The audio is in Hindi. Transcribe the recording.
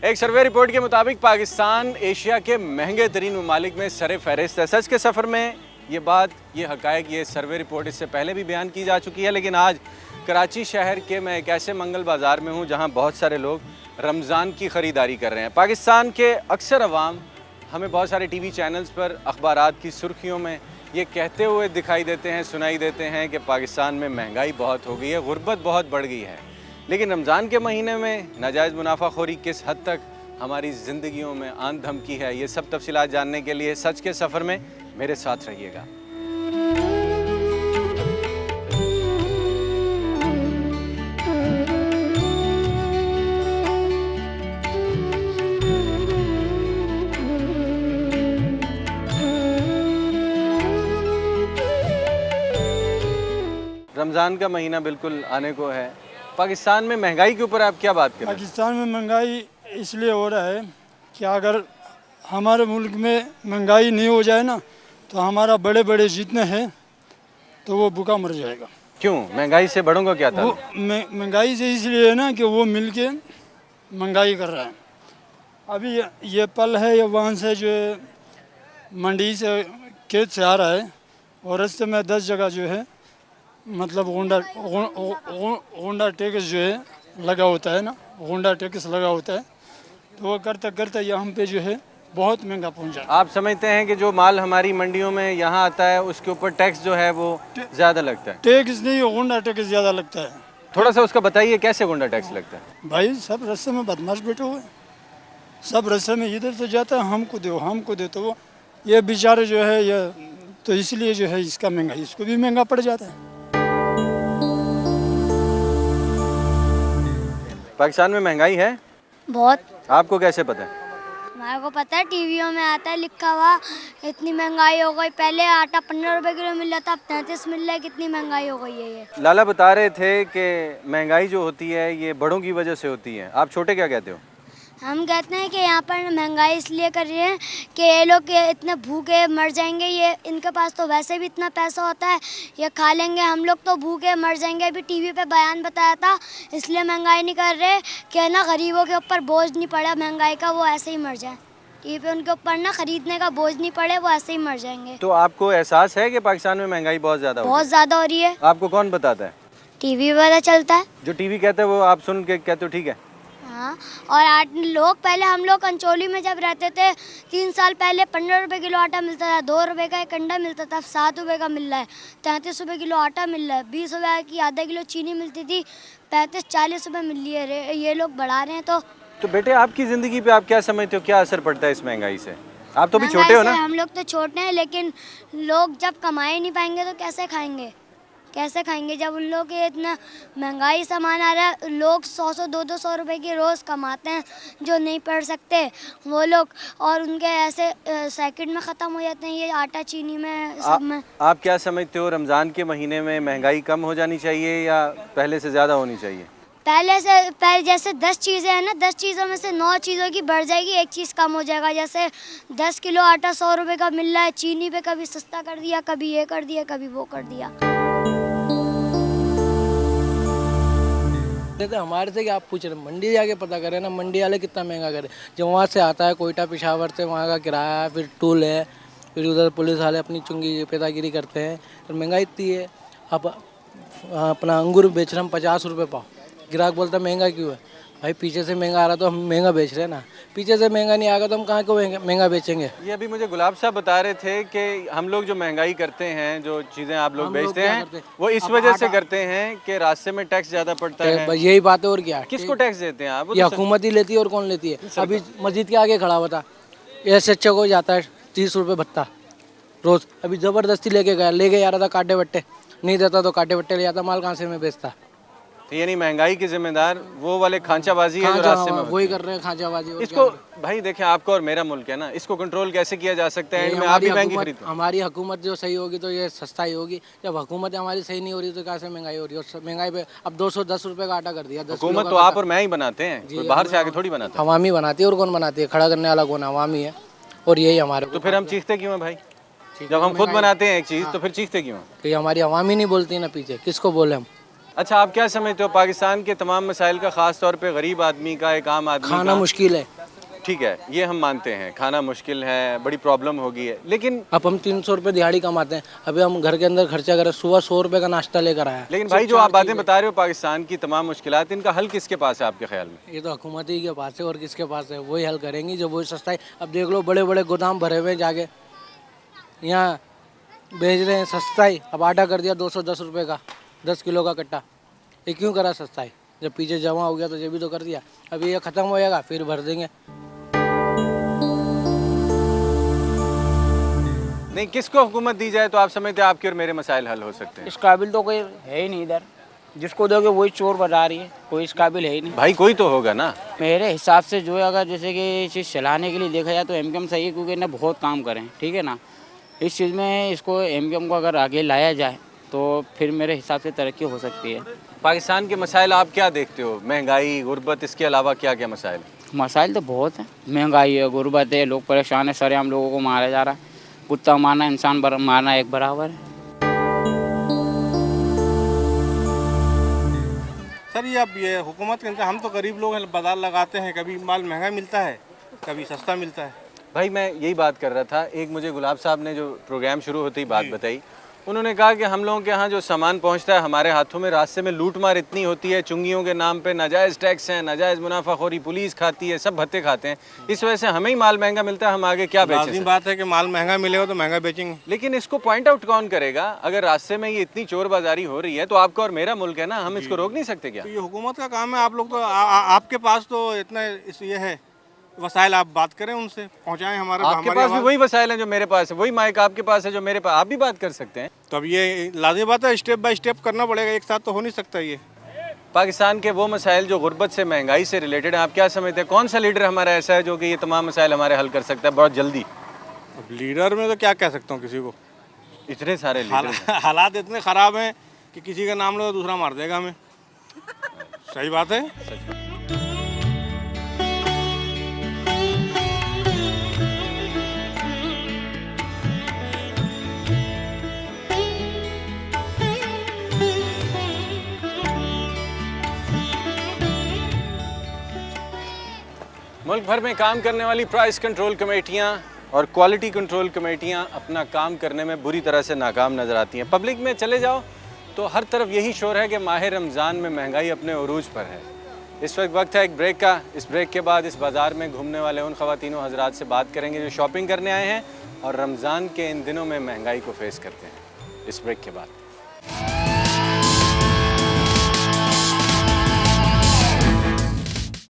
एक सर्वे रिपोर्ट के मुताबिक पाकिस्तान एशिया के महंगे तरीन ममालिक में सर फहरिस्त है। सच के सफ़र में ये बात, ये हक़ाइक़, ये सर्वे रिपोर्ट इससे पहले भी बयान की जा चुकी है, लेकिन आज कराची शहर के मैं एक ऐसे मंगल बाज़ार में हूँ जहाँ बहुत सारे लोग रमज़ान की ख़रीदारी कर रहे हैं। पाकिस्तान के अक्सर अवाम हमें बहुत सारे टीवी चैनल्स पर अखबारात की सुर्खियों में ये कहते हुए दिखाई देते हैं, सुनाई देते हैं कि पाकिस्तान में महंगाई बहुत हो गई है, गुर्बत बहुत बढ़ गई है। लेकिन रमज़ान के महीने में नाजायज़ मुनाफाखोरी किस हद तक हमारी ज़िंदगियों में आन धमकी है, ये सब तफसीलात जानने के लिए सच के सफ़र में मेरे साथ रहिएगा। रमज़ान का महीना बिल्कुल आने को है। पाकिस्तान में महंगाई के ऊपर आप क्या बात करें? पाकिस्तान में महंगाई इसलिए हो रहा है कि अगर हमारे मुल्क में महंगाई नहीं हो जाए ना तो हमारा बड़े बड़े जितने हैं तो वो भूखा मर जाएगा। क्यों? महंगाई से बड़ों का क्या था? वो महंगाई से इसलिए है ना कि वो मिलके महंगाई कर रहा है। अभी ये पल है, ये वहाँ से जो मंडी से खेत से आ रहा है और रास्ते में 10 जगह जो है मतलब होंडा टैक्स जो है लगा होता है ना, होंडा टैक्स लगा होता है, तो वो करते करते यहाँ पे जो है बहुत महंगा पहुँचा। आप समझते हैं कि जो माल हमारी मंडियों में यहाँ आता है उसके ऊपर टैक्स जो है वो ज़्यादा लगता है? टैक्स नहीं, होंडा टैक्स ज़्यादा लगता है। थोड़ा सा उसका बताइए, कैसे होंडा टैक्स लगता है? भाई सब रास्ते में बदमाश बैठे हुए, सब रास्ते में इधर से जाता है, हमको दो, तो वो ये बेचारे जो है ये, तो इसलिए जो है इसका महंगा, इसको भी महंगा पड़ जाता है। पाकिस्तान में महंगाई है बहुत। आपको कैसे पता है? हमारे को पता है, टीवियों में आता है लिखा हुआ, इतनी महंगाई हो गई। पहले आटा 15 रुपए किलो मिल रहा था, अब 33 मिल रहा है। कितनी महंगाई हो गई है ये। लाला बता रहे थे कि महंगाई जो होती है ये बड़ों की वजह से होती है, आप छोटे क्या कहते हो? हम कहते हैं कि यहाँ पर महंगाई इसलिए कर रही है कि ये लोग इतने भूखे मर जाएंगे, ये इनके पास तो वैसे भी इतना पैसा होता है, ये खा लेंगे, हम लोग तो भूखे मर जाएंगे। अभी टीवी पे बयान बताया था, इसलिए महंगाई नहीं कर रहे कि ना गरीबों के ऊपर बोझ नहीं पड़ा महंगाई का, वो ऐसे ही मर जाए। टीवी पे उनके ऊपर ना खरीदने का बोझ नहीं पड़े, वो ऐसे ही मर जाएंगे। तो आपको एहसास है कि पाकिस्तान में महंगाई बहुत ज़्यादा हो रही है? आपको कौन बताता है? टीवी पे पता चलता है। जो टीवी कहते हैं वो आप सुन के कहते हो ठीक है? हाँ, और लोग पहले, हम लोग कंचोली में जब रहते थे 3 साल पहले 15 रुपए किलो आटा मिलता था, 2 रुपए का एक अंडा मिलता था, 7 रुपए का मिल रहा है, 33 रुपए किलो आटा मिल रहा है, 20 रुपए की आधा किलो चीनी मिलती थी, 35-40 रुपए मिल रही है। ये लोग बढ़ा रहे हैं। तो बेटे आपकी ज़िंदगी पे आप क्या समझते हो, क्या असर पड़ता है इस महंगाई से? आप तो भी छोटे हो ना? हम लोग तो छोटे हैं, लेकिन लोग जब कमाए नहीं पाएंगे तो कैसे खाएंगे? जब उन लोग के इतना महंगाई सामान आ रहा है। लोग 100 200 रुपए की रोज़ कमाते हैं, जो नहीं पढ़ सकते वो लोग, और उनके ऐसे सेकंड में ख़त्म हो जाते हैं ये आटा चीनी में सब में। आप क्या समझते हो, रमज़ान के महीने में महंगाई कम हो जानी चाहिए या पहले से ज़्यादा होनी चाहिए? पहले जैसे 10 चीज़ें हैं ना, 10 चीज़ों में से 9 चीज़ों की बढ़ जाएगी, एक चीज़ कम हो जाएगा। जैसे 10 किलो आटा 100 रुपए का मिल रहा है, चीनी पे कभी सस्ता कर दिया, कभी ये कर दिया, कभी वो कर दिया। हमारे से क्या आप पूछ रहे हैं? मंडी जाके पता करें ना, मंडी वाले कितना महंगा करे। जब वहाँ से आता है कोयटा पेशावर से, वहाँ का किराया है, फिर टूल है, फिर उधर पुलिस वाले अपनी चुंगी पेदागिरी करते हैं, फिर महंगाई इतनी है। अब अपना अंगूर बेच रहे हम 50 रुपये पाव, ग्राहक बोलता है महंगा क्यों है? भाई पीछे से महंगा आ रहा तो हम महंगा बेच रहे हैं ना, पीछे से महंगा नहीं आएगा तो हम कहाँ को महंगा बेचेंगे? ये अभी मुझे गुलाब साहब बता रहे थे कि हम लोग जो महंगाई करते हैं, जो चीज़ें आप लोग बेचते हैं, वो इस वजह से करते हैं कि रास्ते में टैक्स ज़्यादा पड़ता है। बस यही बात है, और क्या? किसको टैक्स देते हैं आप? ये हुकूमत ही लेती है, और कौन लेती है? अभी मस्जिद के आगे खड़ा हुआ था, SHO को जाता है 30 रुपये भत्ता रोज़, अभी ज़बरदस्ती ले गए आ रहा था, काटे बट्टे नहीं देता तो काटे बट्टे ले जाता, माल कहाँ से मैं बेचता? तो यानी महंगाई के जिम्मेदार वो वाले खांचाबाजी है जो रास्ते में वही कर रहे हैं, खांचाबाजी। इसको भाई देखें, आपका और मेरा मुल्क है ना, इसको कंट्रोल कैसे किया जा सकता है? इनमें आप भी महंगी खरीदते हैं। हमारी हुकूमत जो सही होगी तो ये सस्ता ही होगी, जब हुकूमत हमारी सही नहीं हो रही तो कैसे महंगाई हो रही है? और महंगाई पे अब 210 रुपए का आटा कर दिया। हुकूमत तो आप और मैं ही बनाते हैं, कोई बाहर से आके थोड़ी बनाता है। अवामी बनाती है, और कौन बनाती है? खड़ा करने वाला कौन? अवामी है, और यही हमारे। तो फिर हम चीखते क्यों हैं भाई? जब हम खुद बनाते हैं एक चीज़ तो फिर चीखते क्यों? कि हमारी अवामी नहीं बोलती ना, पीछे किसको बोले हम? अच्छा, आप क्या समझते हो पाकिस्तान के तमाम मसाइल का, ख़ास तौर पे गरीब आदमी का, एक आम आदमी खाना मुश्किल है, ठीक है, ये हम मानते हैं, खाना मुश्किल है, बड़ी प्रॉब्लम होगी है, लेकिन अब हम 300 रुपये दिहाड़ी कमाते हैं, अभी हम घर के अंदर खर्चा करें, सुबह 100 रुपये का नाश्ता लेकर आया। लेकिन भाई जो आप बातें बता रहे हो पाकिस्तान की तमाम मुश्किलात, इनका हल किसके पास है आपके ख्याल में? ये तो हुकूमत ही के पास है और किसके पास है, वही हल करेंगी जो वही सस्ता है। अब देख लो बड़े बड़े गोदाम भरे हुए जाके यहाँ बेच रहे हैं सस्ताई। अब आटा कर दिया 210 रुपये का 10 किलो का कट्टा, ये क्यों करा सस्ताई? जब पीछे जमा हो गया तो ये भी तो कर दिया। अभी ये ख़त्म हो जाएगा फिर भर देंगे। नहीं, किसको हुकूमत दी जाए तो आप समझते हैं आपके और मेरे मसाइल हल हो सकते हैं? इस काबिल तो कोई है ही नहीं इधर, जिसको दोगे वही चोर बजा रही है, कोई इस काबिल है ही नहीं। भाई कोई तो होगा ना। मेरे हिसाब से जो है, अगर जैसे कि ये चीज़ चलाने के लिए देखा जाए तो एमकेएम सही है, क्योंकि इन्हें बहुत काम करें, ठीक है ना। इस चीज़ में इसको एमकेएम को अगर आगे लाया जाए तो फिर मेरे हिसाब से तरक्की हो सकती है। पाकिस्तान के मसाइल आप क्या देखते हो? महंगाई, गुर्बत, इसके अलावा क्या क्या मसाइल? मसाइल तो बहुत हैं, महंगाई है, गुर्बत है, लोग परेशान है, सरेआम लोगों को मारा जा रहा है। कुत्ता मारना इंसान मारना एक बराबर है। सर ये अब ये हुकूमत के अंदर हम तो गरीब लोग हैं, बाजार लगाते हैं, कभी माल महंगा मिलता है कभी सस्ता मिलता है। भाई मैं यही बात कर रहा था, एक मुझे गुलाब साहब ने जो प्रोग्राम शुरू होते ही बात बताई, उन्होंने कहा कि हम लोगों के यहाँ जो सामान पहुँचता है हमारे हाथों में, रास्ते में लूटमार इतनी होती है, चुंगियों के नाम पे नाजायज़ टैक्स हैं, नाजायज़ मुनाफाखोरी, पुलिस खाती है, सब भत्ते खाते हैं, इस वजह से हमें ही माल महंगा मिलता है, हम आगे क्या बेचें? लाज़िम बात है कि माल महंगा मिलेगा तो महंगा बेचेंगे। लेकिन इसको पॉइंट आउट कौन करेगा? अगर रास्ते में ये इतनी चोर बाजारी हो रही है तो आपका और मेरा मुल्क है ना, हम इसको रोक नहीं सकते क्या? तो ये हुकूमत का काम है। आप लोग तो आपके पास तो इतना ये है वसाइल, आप बात करें उनसे, पहुंचाएं हमारे आपके पास भी वही वसाइल हैं जो मेरे पास है, वही माइक आपके पास है जो मेरे पास, आप भी बात कर सकते हैं। तो अब ये लाज़िम बात है, स्टेप बाय स्टेप करना पड़ेगा, एक साथ तो हो नहीं सकता ये। पाकिस्तान के वो मसाइल जो गुर्बत से, महंगाई से रिलेटेड हैं, आप क्या समझते हैं कौन सा लीडर हमारा ऐसा है जो कि ये तमाम मसाइल हमारे हल कर सकता है बहुत जल्दी? अब लीडर में तो क्या कह सकता हूँ किसी को, इतने सारे लीडर हैं। हालात इतने ख़राब हैं कि किसी का नाम लो तो दूसरा मार देगा हमें। सही बात है। मुल्क भर में काम करने वाली प्राइस कंट्रोल कमेटियाँ और क्वालिटी कंट्रोल कमेटियाँ अपना काम करने में बुरी तरह से नाकाम नज़र आती हैं। पब्लिक में चले जाओ तो हर तरफ यही शोर है कि माह रमज़ान में महंगाई अपने उरूज पर है। इस वक्त है एक ब्रेक का। इस ब्रेक के बाद इस बाज़ार में घूमने वाले उन ख़वातीनों हज़रात से बात करेंगे जो शॉपिंग करने आए हैं और रमज़ान के इन दिनों में महंगाई को फेस करते हैं। इस ब्रेक के बाद